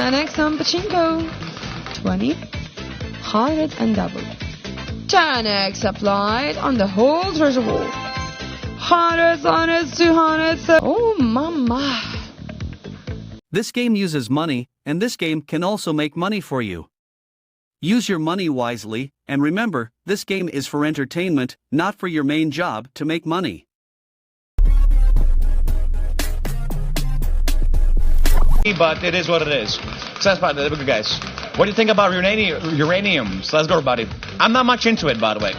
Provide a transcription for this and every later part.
10x on pachinko. 20, 100 and double. 10x applied on the whole treasure wall. Hundreds, 200. Oh mama. This game uses money, and this game can also make money for you. Use your money wisely, and remember, this game is for entertainment, not for your main job to make money. But it is what it is. So that's about it, guys. What do you think about uranium? So let's go, everybody. I'm not much into it, by the way.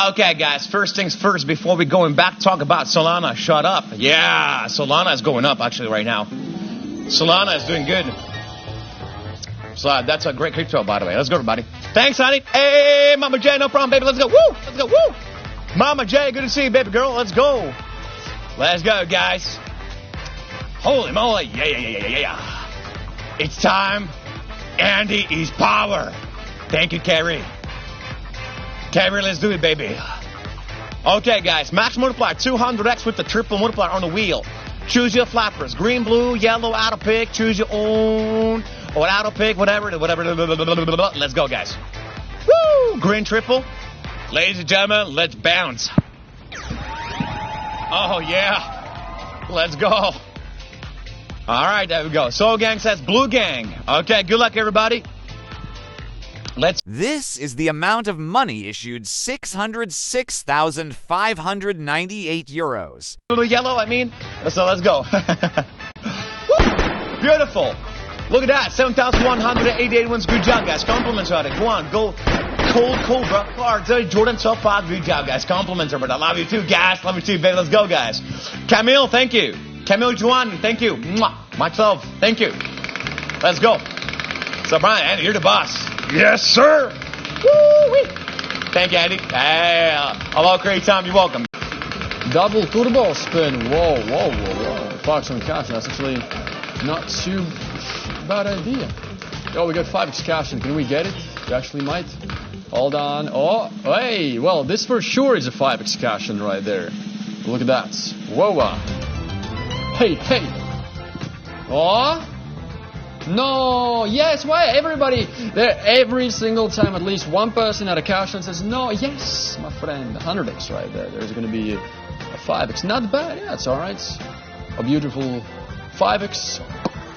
Okay, guys. First things first. Before we going back, talk about Solana. Shut up. Yeah, Solana is going up actually right now. Solana is doing good. So that's a great crypto, by the way. Let's go, everybody. Thanks, honey. Hey, Mama J, no problem, baby. Let's go. Woo! Let's go. Woo! Mama J, good to see you, baby girl. Let's go. Let's go, guys. Holy moly. Yeah. It's time. Andy is power. Thank you, Carrie. Carrie, let's do it, baby. Okay, guys. Max multiplier, 200x with the triple multiplier on the wheel. Choose your flappers. Green, blue, yellow, auto pick. Choose your own. Or auto pick, whatever. Let's go, guys. Woo! Green triple. Ladies and gentlemen, let's bounce. Oh, yeah. Let's go. All right, there we go. Soul Gang says blue gang. Okay, good luck, everybody. This is the amount of money issued, 606,598 euros. Blue, yellow, I mean. So let's go. Beautiful. Look at that, 7,188 wins. Good job, guys. Compliments on it. Go on, go. Cold Cobra, Clark, Jordan, top 5. Good job, guys. Compliments, everybody. I love you too, guys. Love you too, baby. Let's go, guys. Camille, thank you. Camille Juan, thank you. Mwah. Much love. Thank you. Let's go. So, Brian, Andy, you're the boss. Yes, sir. Woo-wee. Thank you, Andy. Hey, hello, great time. You're welcome. Double turbo spin. Whoa. 5 on cash. That's actually not too bad idea. Oh, we got 5x cash. Can we get it? We actually might. Hold on. Oh, hey. Well, this for sure is a 5x cash right there. Look at that. Whoa. Hey. Oh. No. Yes. Why? Everybody there. Every single time, at least one person had a cash and says no. Yes, my friend. 100x right there. There's going to be a 5x. Not bad. Yeah, it's all right. A beautiful 5x.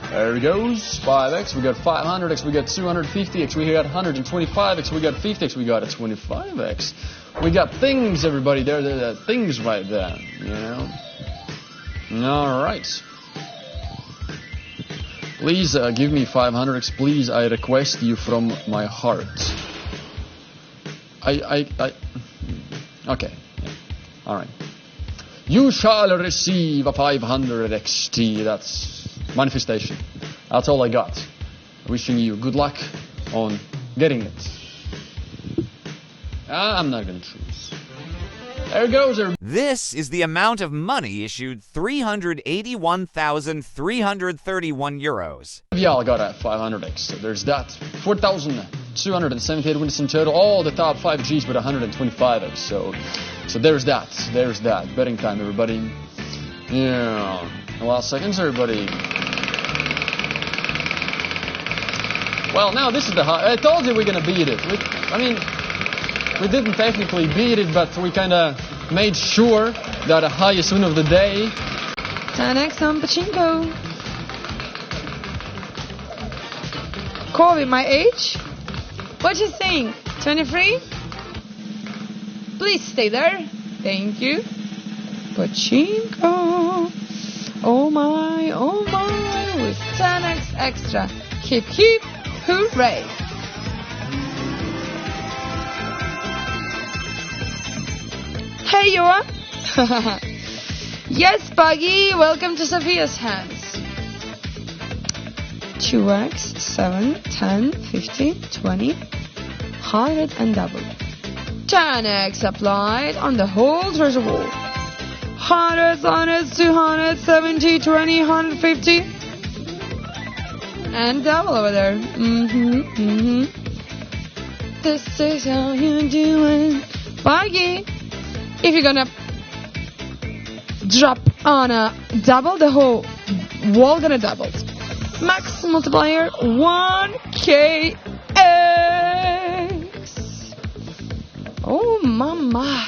There it goes. 5x. We got 500x. We got 250x. We got 125x. We got 50x. We got a 25x. We got things, everybody. There are things right there. You know. All right. Please give me 500x. Please, I request you from my heart. Okay. Yeah. All right. You shall receive a 500xt. That's manifestation. That's all I got. Wishing you good luck on getting it. I'm not going to choose. There goes. This is the amount of money issued, 381,331 euros. Y'all got a 500x. So there's that. 4,278 wins in total. All the top 5 Gs with 125x. So there's that. There's that. Betting time, everybody. Yeah. Last seconds, everybody. Well, now this is the high. I told you we're gonna beat it. We didn't technically beat it, but we kind of made sure that the highest win of the day. 10x on pachinko. Corby, my age? What you think? 23? Please stay there. Thank you. Pachinko. Oh my, with 10x extra. Hip hip, hooray. Hey, Johan. Yes, Buggy. Welcome to Sophia's hands. 2x, 7, 10, 50, 20, 100 and double. 10x applied on the whole treasure wall. Hundreds, 200, 70, 20, 150. And double over there. This is how you do it. Buggy. If you're gonna drop on a double the whole Wall gonna double. Max multiplier 1kx. Oh mama.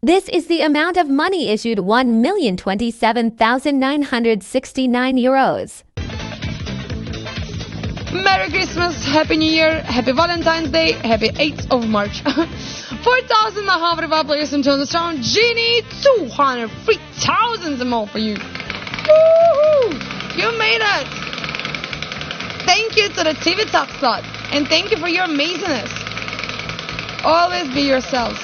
This is the amount of money issued 1,027,969 euros. Merry Christmas, Happy New Year, Happy Valentine's Day, Happy 8th of March. 4,500 players in total strong. Genie, 203,000 more for you. Woohoo! You made it! Thank you to the TV Topslot, and thank you for your amazingness. Always be yourselves.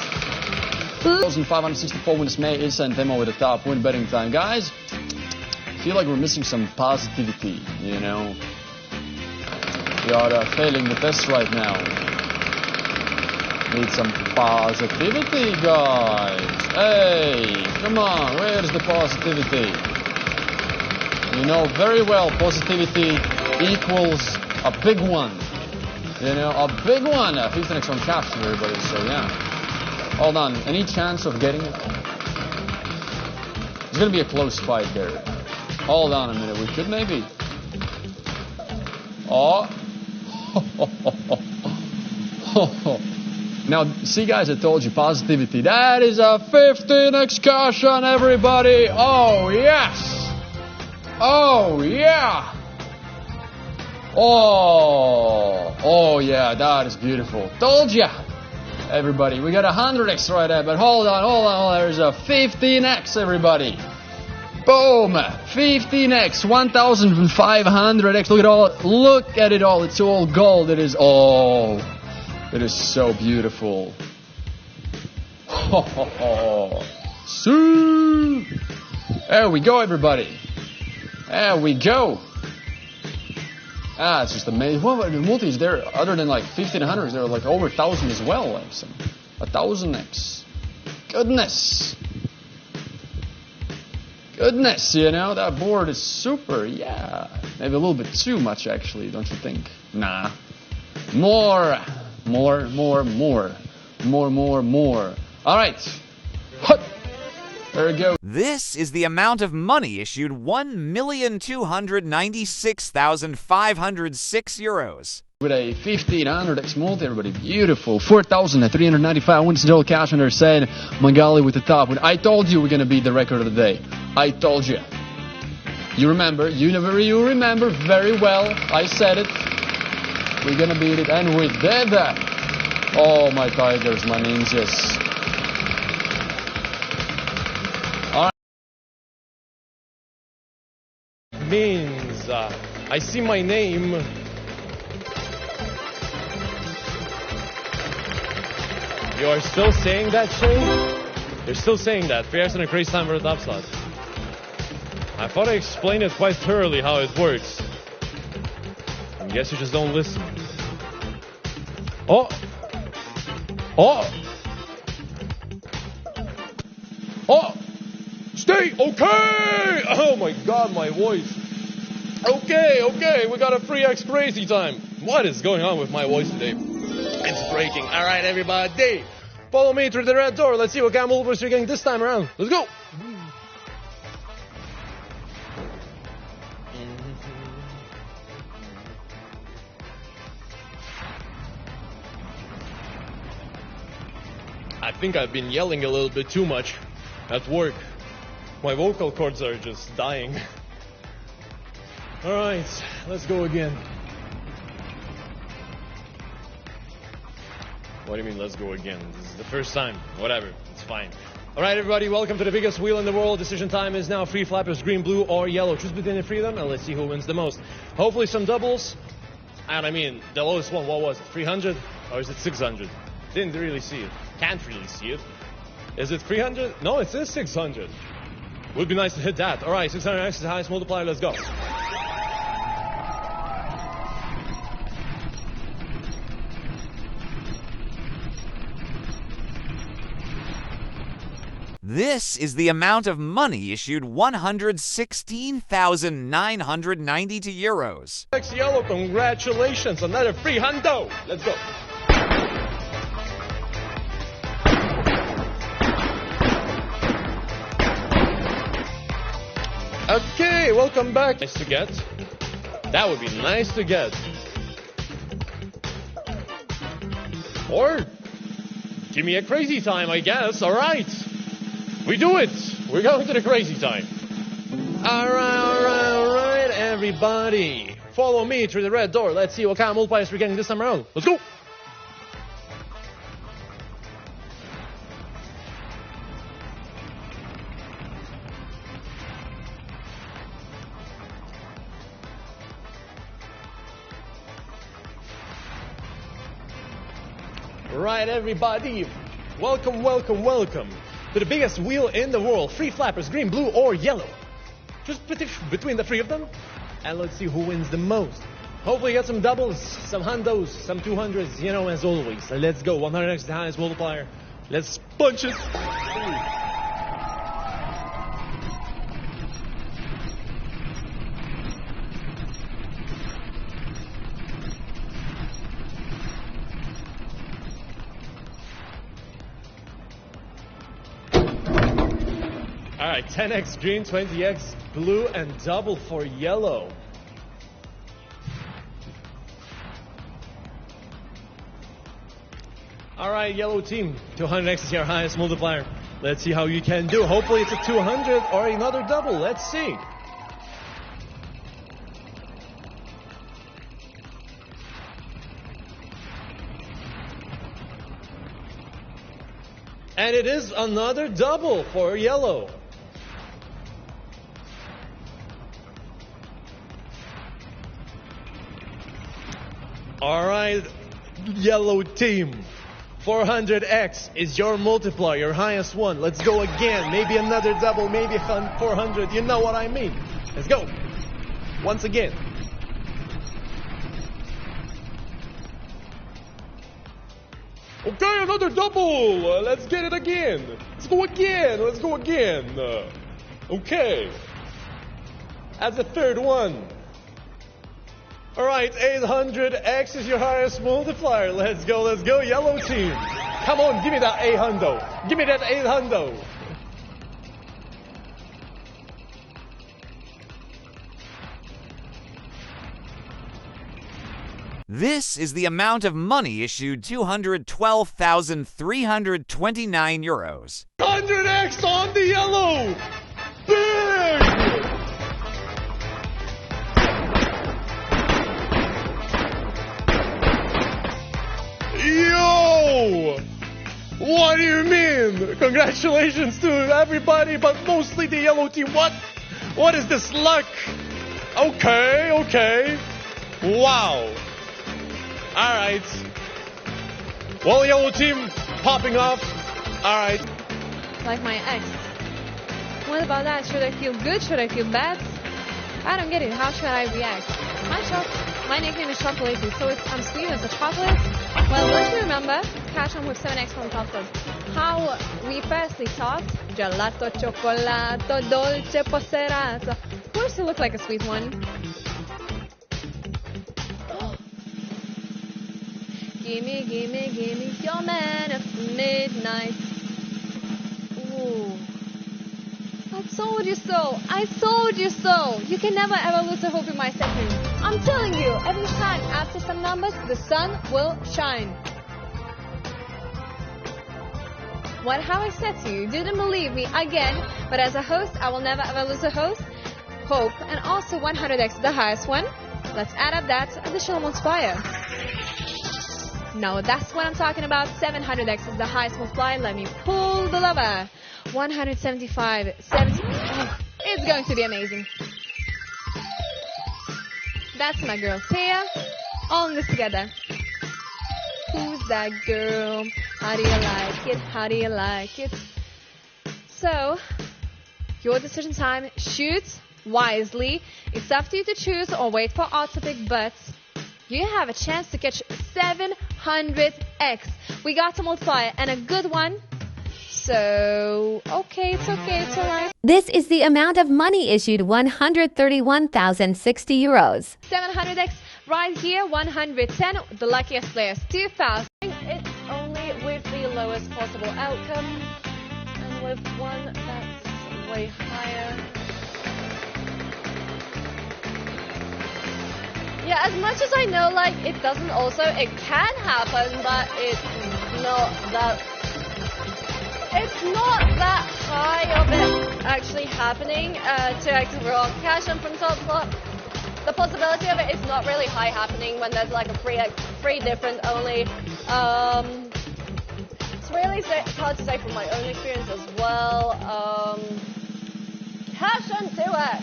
1,564 wins May is and demo with the top win betting time. Guys, I feel like we're missing some positivity, you know. We are failing the test right now. Need some positivity, guys. Hey, come on, where's the positivity? You know very well positivity equals a big one. You know, a big one. 15x on cash to everybody, so yeah. Hold on, any chance of getting it? It's gonna be a close fight there. Hold on a minute, we could maybe. Oh. Now, see guys, I told you, positivity. That is a 15x cash on everybody. Oh, yes. Oh, yeah. Oh, yeah, that is beautiful. Told ya. Everybody, we got 100x right there, but hold on. There's a 15x, everybody. Boom! 15x, 1,500x. Look at it all. It's all gold. It is so beautiful. See? There we go, everybody. There we go. It's just amazing. What about the multis there? Other than like 1,500s, there are like over 1,000 as well. Like some 1,000x. Goodness. Goodness, you know, that board is super, yeah. Maybe a little bit too much, actually, don't you think? Nah. More. All right. Hut. There we go. This is the amount of money issued 1,296,506 euros. With a 1,500x multi, everybody, beautiful. 4,395 wins total cash on their side. Magali with the top. I told you we're gonna beat the record of the day. I told you. You remember? You remember very well. I said it. We're gonna beat it, and we did that. Oh my tigers, my ninjas. All right. Means I see my name. You are still saying that, Shay? You're still saying that. 3 hours and a crazy time for the Topslot. I thought I explained it quite thoroughly how it works. I guess you just don't listen. Oh! Stay! Okay! Oh my god, my voice. Okay, we got a 3x crazy time. What is going on with my voice today? It's breaking. All right, everybody. Follow me through the red door. Let's see what kind of multiples you're getting this time around. Let's go. I think I've been yelling a little bit too much at work. My vocal cords are just dying. All right, let's go again. What do you mean, let's go again? This is the first time. Whatever, it's fine. All right, everybody, welcome to the biggest wheel in the world. Decision time is now. Free flappers, green, blue, or yellow. Choose between the three of them, and let's see who wins the most. Hopefully some doubles. And I mean, the lowest one, what was it? 300? Or is it 600? Didn't really see it. Can't really see it. Is it 300? No, it is 600. Would be nice to hit that. All right, 600x is the highest multiplier. Let's go. This is the amount of money issued 116,992 euros. X Yellow, congratulations, another free hundo. Let's go. Okay, welcome back. Nice to get. That would be nice to get. Or give me a crazy time, I guess. All right. We do it. We're going to the crazy time. All right, everybody. Follow me through the red door. Let's see what kind of multipliers we're getting this time around. Let's go. Right, everybody. Welcome to the biggest wheel in the world. Three flappers, green, blue, or yellow. Just between the three of them. And let's see who wins the most. Hopefully get some doubles, some hundos, some 200s, you know, as always. So let's go. 100x is the highest multiplier. Let's punch it. Alright, 10x green, 20x blue, and double for yellow. Alright, yellow team, 200x is your highest multiplier. Let's see how you can do. Hopefully it's a 200 or another double. Let's see. And it is another double for yellow. All right, yellow team. 400x is your multiplier, your highest one. Let's go again. Maybe another double, maybe 400. You know what I mean. Let's go. Once again. Okay, another double. Let's get it again. Let's go again. Let's go again. Okay. That's the third one. All right, 800x is your highest multiplier. Let's go, yellow team. Come on, give me that 800. Give me that 800. This is the amount of money issued 212,329 euros. 100x on the yellow. Big! Yo! What do you mean? Congratulations to everybody, but mostly the yellow team. What is this luck? Okay. Wow. Alright. Well, yellow team popping off. Alright. Like my ex. What about that? Should I feel good? Should I feel bad? I don't get it. How should I react? My nickname is Chocolate, so if I'm sweet as a chocolate, well, don't you remember? Catch on with 7x from Topslot. How we firstly talked, gelato, cioccolato, dolce, poserato. Of course you look like a sweet one. Gimme your man of midnight. Ooh. I told you so. You can never ever lose a hope in my second. I'm telling you, every time after some numbers, the sun will shine. How I said to you, didn't believe me again, but as a host, I will never ever lose a hope. And also 100x, the highest one. Let's add up that additional multiplier. No, that's what I'm talking about. 700x is the highest multiplier. Let me pull the lever. 175, 70. Oh, it's going to be amazing. That's my girl Thea. All in this together. Who's that girl? How do you like it? How do you like it? So, your decision time. Shoot wisely. It's up to you to choose or wait for autopic, but you have a chance to catch 700x. We got a multiplier and a good one. So, okay, it's alright. This is the amount of money issued 131,060 euros. 700x right here, 110. The luckiest players, 2,000. It's only with the lowest possible outcome and with one that's way higher. Yeah, as much as I know, like, it doesn't also, it can happen, but it's not that high of it actually happening to actually rock cash in from Topslot. The possibility of it is not really high happening when there's like a free difference only. It's really hard to say from my own experience as well. Cash on 2x.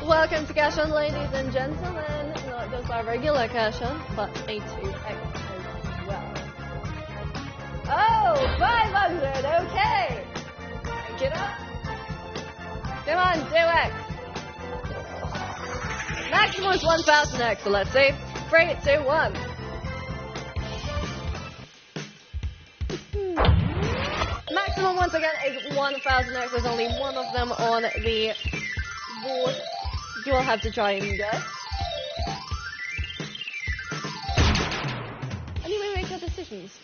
Welcome to Cash On, ladies and gentlemen. Not just our regular Cash On, but a 2x as well. Oh, 500, okay. Pick it up. Come on, 2x. Maximum is 1000x, so let's see. 3, 2, 1. Maximum, once again, is 1000x. There's only one of them on the board. You will have to try and guess. And you may make your decisions.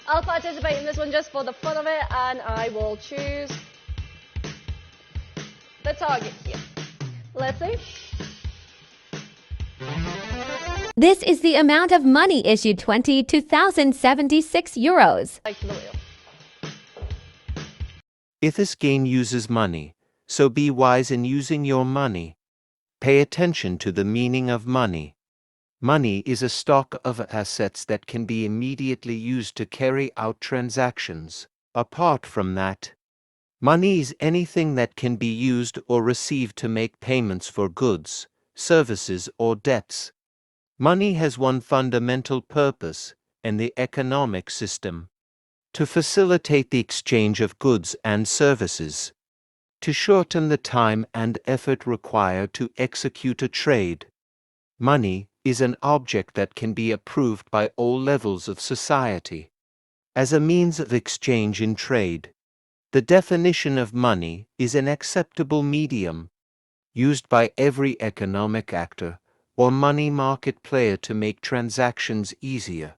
I'll participate in this one just for the fun of it, and I will choose the target here. Let's see. This is the amount of money issued 22,076 euros. Back to the wheel. If this game uses money, so be wise in using your money. Pay attention to the meaning of money. Money is a stock of assets that can be immediately used to carry out transactions. Apart from that, money is anything that can be used or received to make payments for goods, services, or debts. Money has one fundamental purpose in the economic system: to facilitate the exchange of goods and services, to shorten the time and effort required to execute a trade. Money is an object that can be approved by all levels of society as a means of exchange in trade. The definition of money is an acceptable medium used by every economic actor or money market player to make transactions easier.